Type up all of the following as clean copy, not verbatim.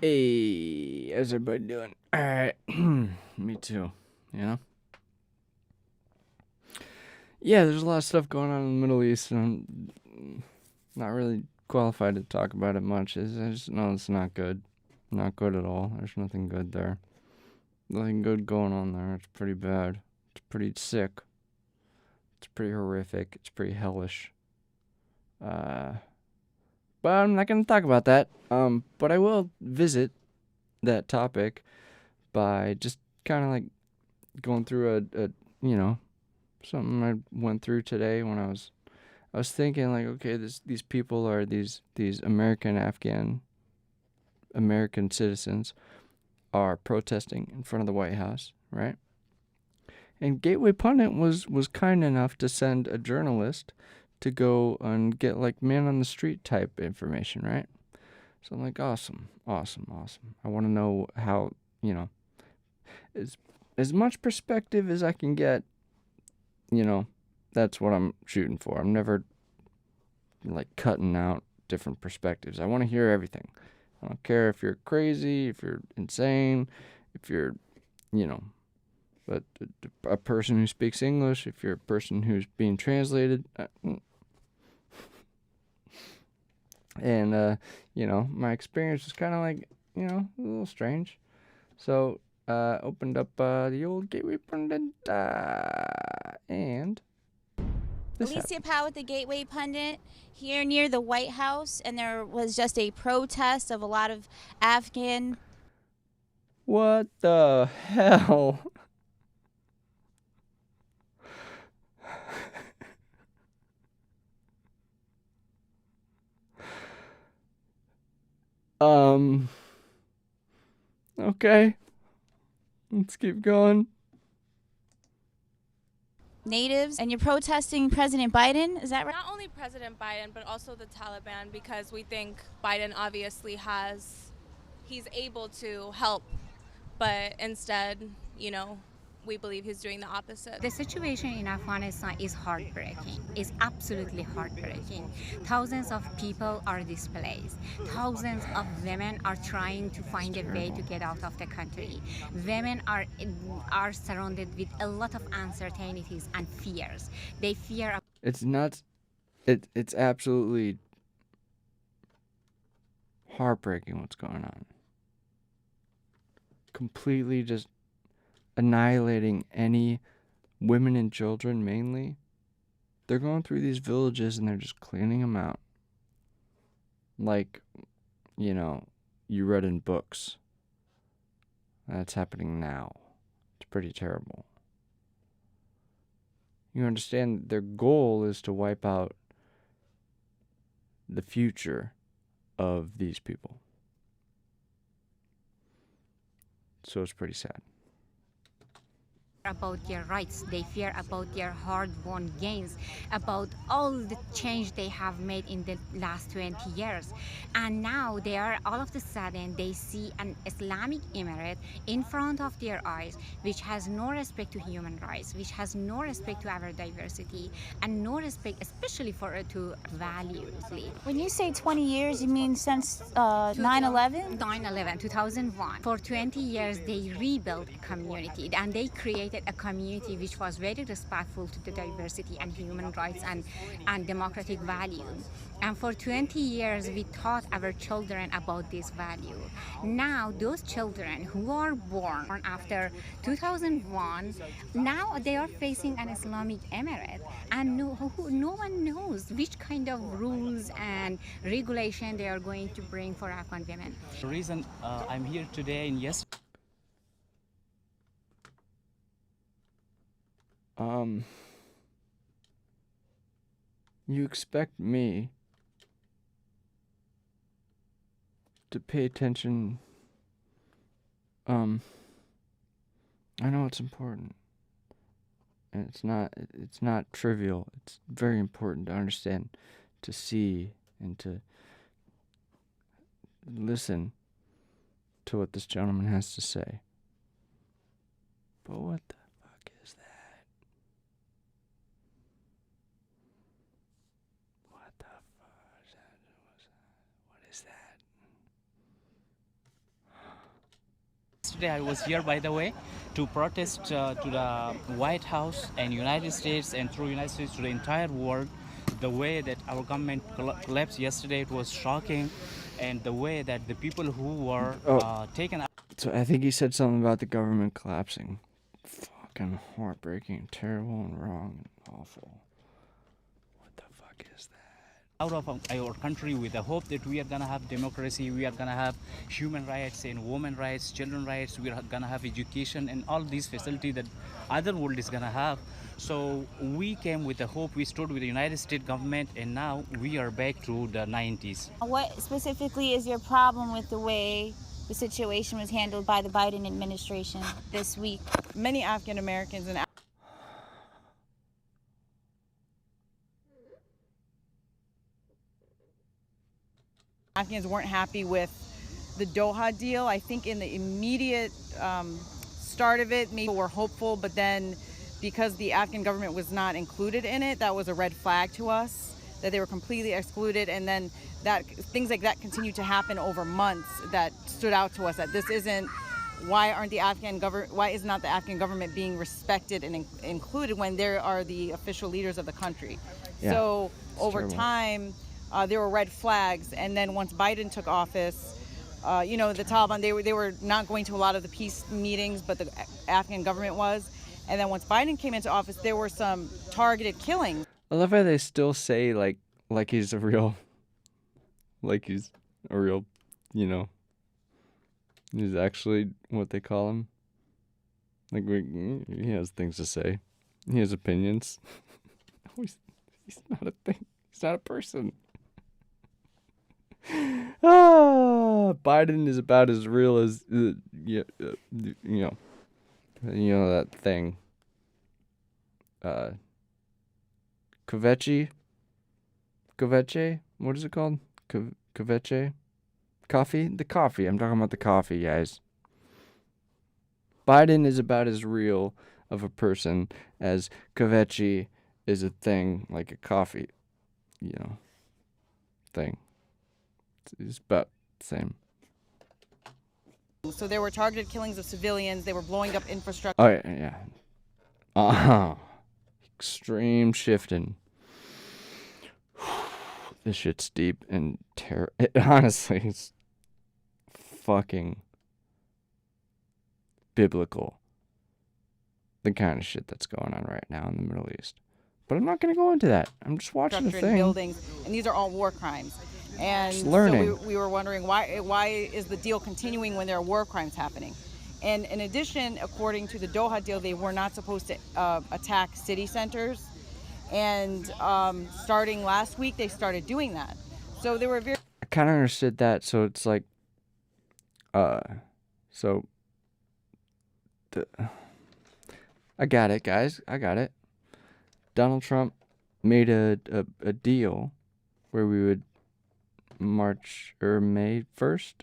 Hey, how's everybody doing? Alright. Me too, you know? Yeah, there's a lot of stuff going on in the Middle East, and I'm not really qualified to talk about it much. I just know it's not good. Not good at all. There's nothing good there. Nothing good going on there. It's pretty bad. It's pretty sick. It's pretty horrific. It's pretty hellish. But I'm not going to talk about that. But I will visit that topic by just kind of like going through a something I went through today when I was thinking like, okay, these people are these American citizens are protesting in front of the White House, right? And Gateway Pundit was kind enough to send a journalist to go and get like man on the street type information, right? So I'm like, awesome. I want to know how, as much perspective as I can get, that's what I'm shooting for. I'm never like cutting out different perspectives. I want to hear everything. I don't care if you're crazy, if you're insane, if you're, but a person who speaks English, if you're a person who's being translated. And, my experience was kind of like, a little strange. So, opened up the old Gateway Pundit, and this Alicia happened. Powell with the Gateway Pundit here near the White House, and there was just a protest of a lot of Afghan. What the hell? Okay. Let's keep going. Natives, and you're protesting President Biden, is that right? Not only President Biden, but also the Taliban, because we think Biden obviously he's able to help, but instead, we believe he's doing the opposite. The situation in Afghanistan is heartbreaking. It's absolutely heartbreaking. Thousands of people are displaced. Thousands of women are trying to find a way to get out of the country. Women are surrounded with a lot of uncertainties and fears. They fear. It's nuts. It's absolutely heartbreaking what's going on. Completely just annihilating any women and children, mainly. They're going through these villages and they're just cleaning them out. Like, you read in books. That's happening now. It's pretty terrible. You understand their goal is to wipe out the future of these people. So it's pretty sad. About their rights, they fear about their hard-won gains, about all the change they have made in the last 20 years. And now they are all of a sudden, they see an Islamic emirate in front of their eyes, which has no respect to human rights, which has no respect to our diversity, and no respect especially to values. When you say 20 years, you mean since 9/11? 9/11, 2001. For 20 years, they rebuilt a community, and they created a community which was very respectful to the diversity and human rights and democratic values. And for 20 years, we taught our children about this value. Now, those children who are born after 2001, now they are facing an Islamic emirate, and no one knows which kind of rules and regulation they are going to bring for Afghan women. The reason I'm here today and yes. You expect me to pay attention. I know it's important. And it's not trivial. It's very important to understand, to see, and to listen to what this gentleman has to say. But what the fuck is that? What the fuck is that? What is that? yesterday I was here, by the way, to protest to the White House and United States, and through United States to the entire world. The way that our government collapsed yesterday, it was shocking, and the way that the people who were taken out. So I think he said something about the government collapsing. Fucking heartbreaking, and terrible, and wrong, and awful. What the fuck is that? Out of our country with the hope that we are going to have democracy, we are going to have human rights and women rights, children rights, we are going to have education and all these facilities that other world is going to have. So we came with the hope, we stood with the United States government, and now we are back to the 90s. What specifically is your problem with the way the situation was handled by the Biden administration this week? Many Afghan Americans and Afghans weren't happy with the Doha deal. I think in the immediate start of it, maybe were hopeful, but then because the Afghan government was not included in it, that was a red flag to us, that they were completely excluded. And then that things like that continued to happen over months that stood out to us, that this isn't, why is not the Afghan government being respected and included when they are the official leaders of the country? Yeah, so over terrible. time, there were red flags, and then once Biden took office, the Taliban, they were not going to a lot of the peace meetings, but the Afghan government was. And then once Biden came into office, there were some targeted killings. I love how they still say like he's a real, he's actually what they call him. Like he has things to say, he has opinions. He's not a thing. He's not a person. Biden is about as real as that thing. Kveche? What is it called? Kveche? Coffee? The coffee. I'm talking about the coffee, guys. Biden is about as real of a person as Kveche is a thing, like a coffee, thing. It's about the same. So there were targeted killings of civilians. They were blowing up infrastructure. Oh, yeah. Extreme shifting. This shit's deep and honestly, it's fucking biblical. The kind of shit that's going on right now in the Middle East. But I'm not going to go into that. I'm just watching the thing. Buildings, and these are all war crimes. And just learning. So we were wondering why is the deal continuing when there are war crimes happening? And in addition, according to the Doha deal, they were not supposed to attack city centers. And starting last week, they started doing that. So they were very... I kind of understood that. So it's like, I got it, guys. I got it. Donald Trump made a deal where we would March or May 1st,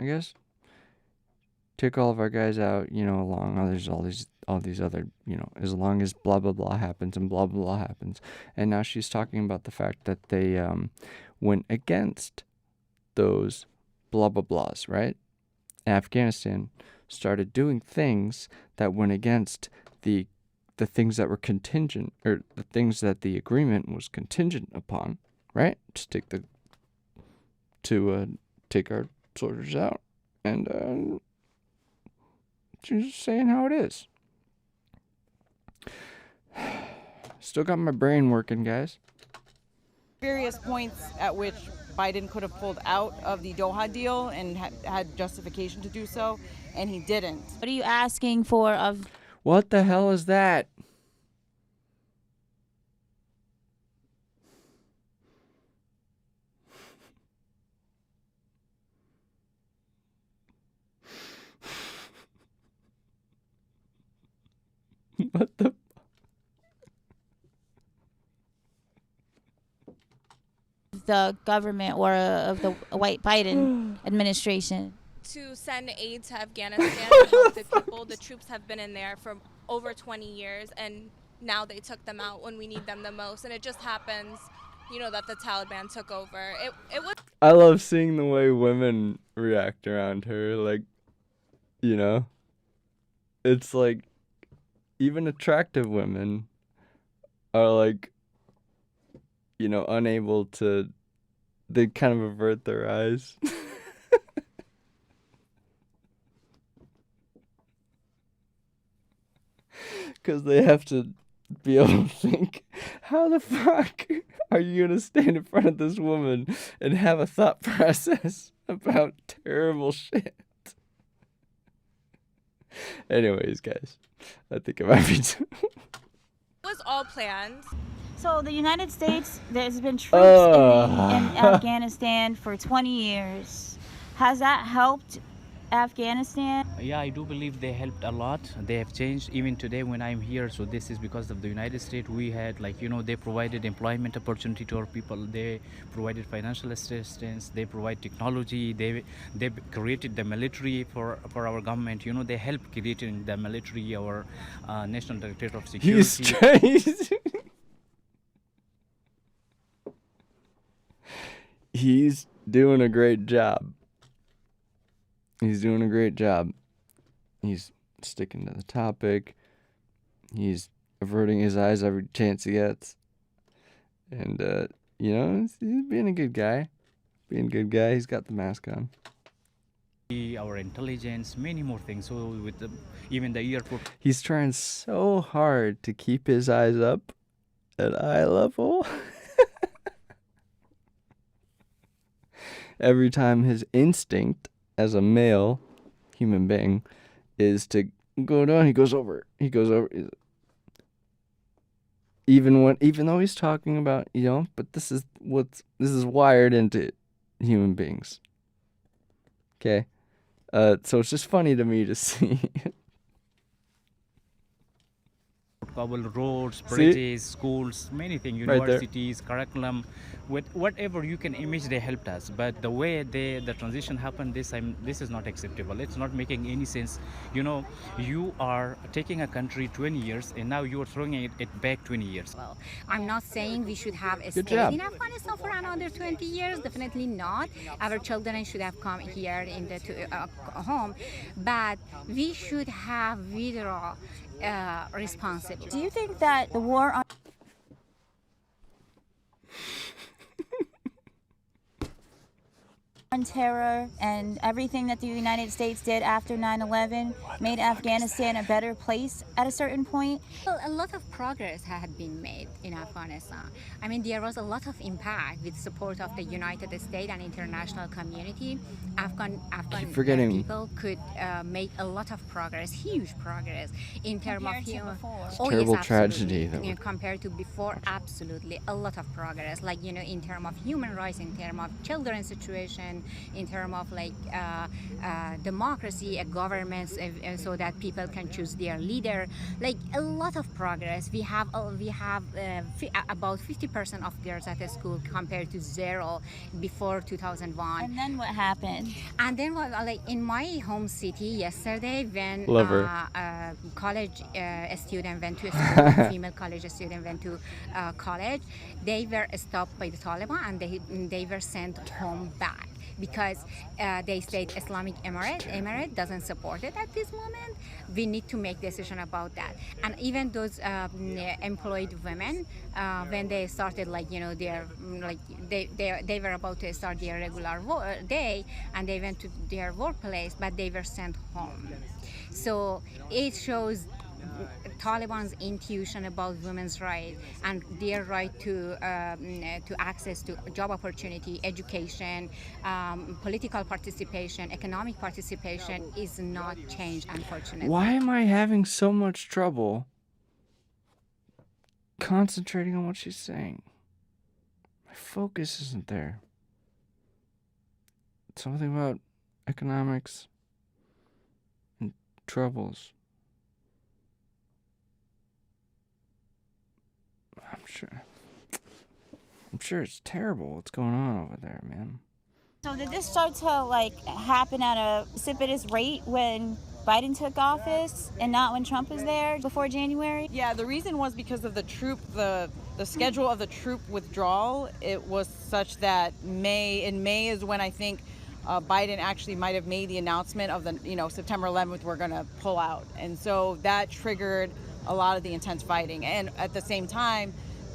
I guess, take all of our guys out, along there's all these other, as long as blah blah blah happens and blah blah blah happens. And now she's talking about the fact that they went against those blah blah blahs, right? Afghanistan started doing things that went against the things that were contingent, or the things that the agreement was contingent upon, right? To take our soldiers out, and she's just saying how it is. Still got my brain working, guys. various points at which Biden could have pulled out of the Doha deal and had justification to do so, and he didn't. What are you asking for of... What the hell is that? What the... the government or of the white Biden administration? To send aid to Afghanistan and help the people. The troops have been in there for over 20 years, and now they took them out when we need them the most. And it just happens, that the Taliban took over. It was... I love seeing the way women react around her, like, it's like even attractive women are like, unable to, they kind of avert their eyes. Because they have to be able to think, how the fuck are you going to stand in front of this woman and have a thought process about terrible shit? Anyways, guys, I think I might be too. It was all planned. So the United States, there's been troops in Afghanistan for 20 years. Has that helped Afghanistan? Yeah, I do believe they helped a lot. They have changed even today when I'm here. So this is because of the United States. We had they provided employment opportunity to our people. They provided financial assistance. They provide technology. They created the military for our government. They helped creating the military, our National Directorate of Security. He's strange. He's doing a great job. He's doing a great job. He's sticking to the topic. He's averting his eyes every chance he gets. And, he's being a good guy. He's got the mask on. Our intelligence, many more things. So with even the airport. He's trying so hard to keep his eyes up at eye level. Every time his instinct as a male human being is to go down, he goes over. Even though he's talking about, but this is wired into human beings. Okay? So it's just funny to me to see. Cobble roads, bridges, schools, many things, universities, curriculum, whatever you can image, they helped us. But the way the transition happened, this is not acceptable. It's not making any sense. You are taking a country 20 years and now you are throwing it back 20 years. Well, I'm not saying we should have a Good stay job. in Afghanistan for another 20 years. Definitely not. Our children should have come here in the home, but we should have withdraw responsible. Do you think that the war on terror and everything that the United States did after 9/11 made Afghanistan a better place at a certain point? Well, a lot of progress had been made in Afghanistan. I mean, there was a lot of impact with support of the United States and international community. Afghan people could make a lot of progress, huge progress in terms of human. Terrible tragedy that compared to before, absolutely a lot of progress. In terms of human rights, in terms of children's situation, in terms of democracy, a government, so that people can choose their leader. A lot of progress. We have about 50% of girls at the school compared to zero before 2001. And then what happened? And then in my home city yesterday, when a college student went to school, female college student went to college, they were stopped by the Taliban and they were sent home back. Because they said Islamic Emirate doesn't support it at this moment. We need to make decision about that. And even those employed women, when they started they were about to start their regular day, and they went to their workplace, but they were sent home. So it shows Taliban's intuition about women's rights and their right to access to job opportunity, education, political participation, economic participation is not changed, unfortunately. Why am I having so much trouble concentrating on what she's saying? My focus isn't there. Something about economics and troubles. I'm sure it's terrible what's going on over there, man. So did this start to happen at a precipitous rate when Biden took office and not when Trump was there before January? Yeah, the reason was because of the schedule of the troop withdrawal. It was such that May is when I think Biden actually might have made the announcement of the, September 11th, we're going to pull out. And so that triggered a lot of the intense fighting. And at the same time,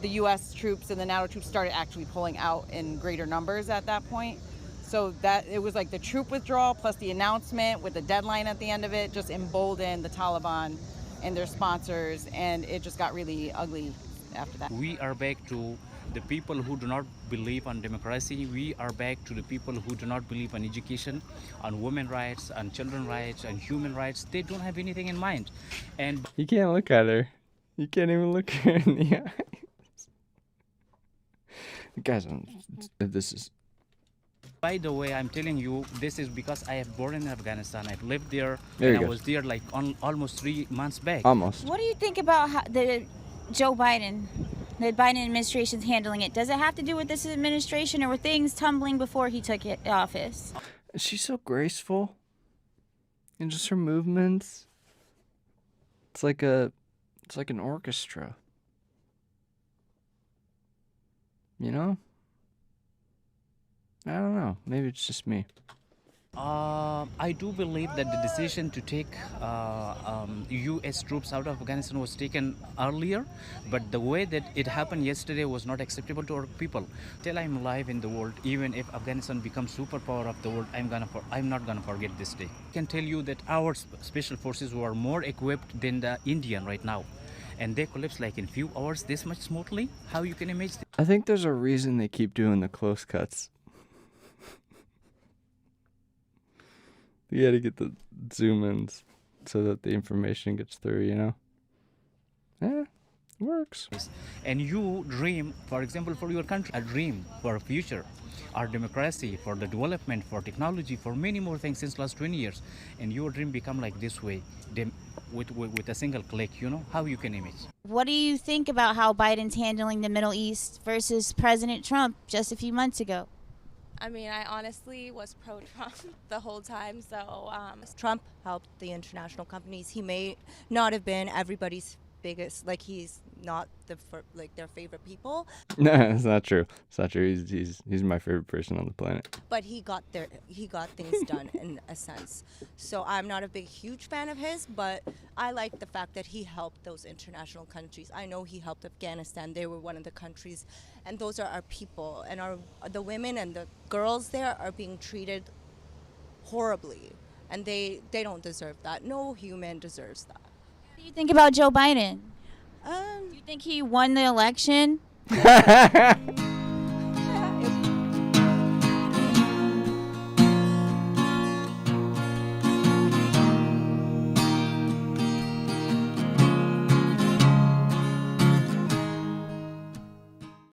the U.S. troops and the NATO troops started actually pulling out in greater numbers at that point. So that it was like the troop withdrawal plus the announcement with the deadline at the end of it just emboldened the Taliban and their sponsors, and it just got really ugly after that. We are back to the people who do not believe on democracy. We are back to the people who do not believe on education, on women's rights, on children's rights, on human rights. They don't have anything in mind. And You can't look at her. You can't even look her in the eyes. Guys, this is... by the way, I'm telling you, this is because I have born in Afghanistan. I've lived there, There you and I go. was there like almost 3 months back. Almost. What do you think about how the Biden administration's handling it? Does it have to do with this administration, or were things tumbling before he took office? She's so graceful. And just her movements. It's like an orchestra. You know? I don't know. Maybe it's just me. I do believe that the decision to take U.S. troops out of Afghanistan was taken earlier, but the way that it happened yesterday was not acceptable to our people. Till I'm alive in the world, even if Afghanistan becomes superpower of the world, I'm not gonna forget this day. I can tell you that our special forces were more equipped than the Indian right now, and they collapsed like in few hours this much smoothly. How you can imagine? I think there's a reason they keep doing the close cuts. You gotta get the zoom ins so that the information gets through, you know? Yeah, it works. And you dream, for example, for your country, a dream for a future, our democracy, for the development, for technology, for many more things since last 20 years. And your dream become like this way, with a single click, you know, how you can imagine. What do you think about how Biden's handling the Middle East versus President Trump just a few months ago? I mean, I honestly was pro-Trump the whole time, so Trump helped the international companies. He may not have been everybody's biggest, like he's not their favorite people, No, it's not true. It's not true. He's my favorite person on the planet. but he got things done in a sense. So I'm not a huge fan of his, but I like the fact that he helped those international countries. I know he helped Afghanistan. They were one of the countries, and those are our people, and the women and the girls there are being treated horribly, and they don't deserve that. No human deserves that. What do you think about Joe Biden? Do you think he won the election?